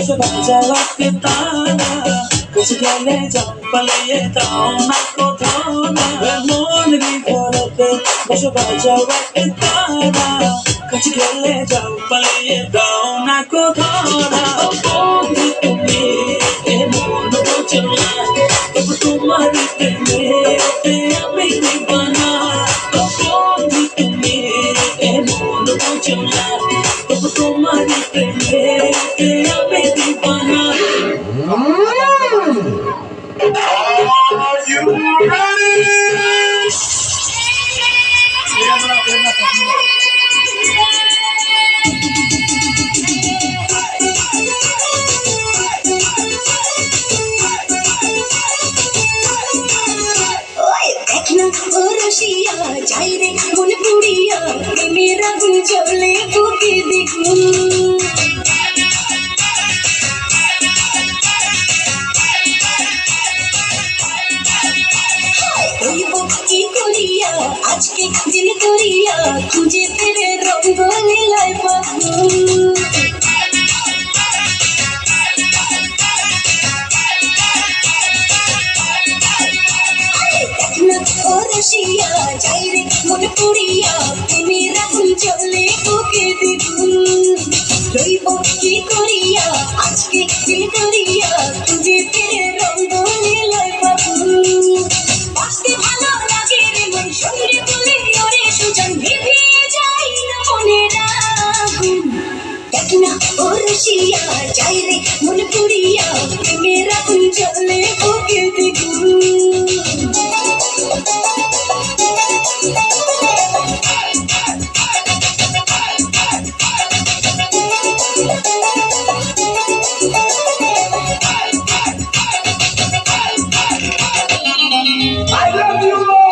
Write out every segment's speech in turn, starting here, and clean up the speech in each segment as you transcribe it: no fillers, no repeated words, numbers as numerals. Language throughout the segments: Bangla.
বসে বাজাও কে তারা কাছে গেলে যাও পালিয়ে দাও না কোথাও না মন বিভোরতে বসে বাজাও কে তারা কাছে গেলে যাও পালিয়ে দাও না কোথাও না বন্ধু তুমি এ মন বোঝো না তবু তোমার প্রেমেতে আমি দিবানা বন্ধু তুমি এ মন বোঝো না তবু তোমার প্রেমেতে আমি দিবানা। Are you ready? যাই রে মন পুড়িয়া প্রেমের আগুন জ্বলে বুকে দেখুন কি করিয়া আজকে দিন করিয়া খুঁজে ফিরে রঙ্গ লীলায় পাবো যাই রে মন পুড়িয়া প্রেমের আগুন জ্বলে বুকে দেখুন রইব কি করিয়া আজকে দিন করিয়া খুঁজে ফিরে রঙ্গ লীলায় পাবো বাঁচতে ভালো লাগে রে মন সঙ্গে বলে ওরে সুজন ভেবে যাই না মনের আগুন দেখ না ও রসিয়া যাই রে মন পুড়িয়া প্রেমের আগুন জ্বলে বুকে দেখুন I love you, Lord.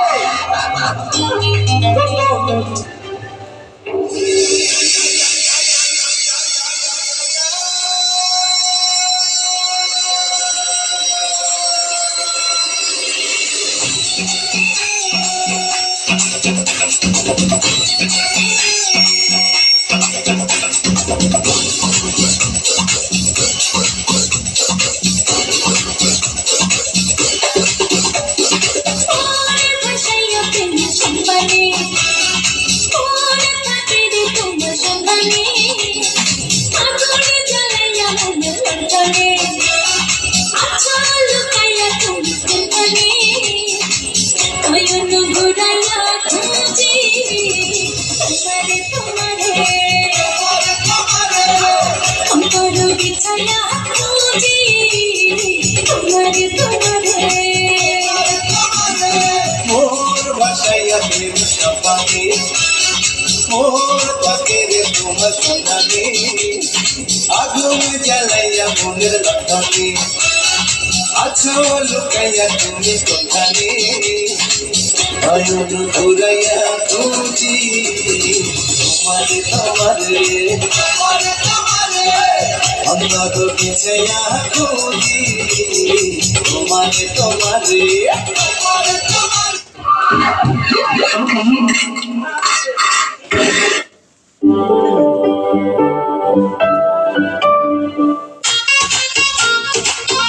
মোর ভাষাইয়া প্রেম সপানে মোর থাকে রে তোমার সন্ধানে আগুন জ্বালাইয়া মনের লক্ষণে আছো লুকাইয়া তুমি সন্ধানে নয়ন ঘুরাইয়া খুঁজি তোমারে তোমারে অন্তর বিছাইয়া খুঁজি তোমারে তোমারে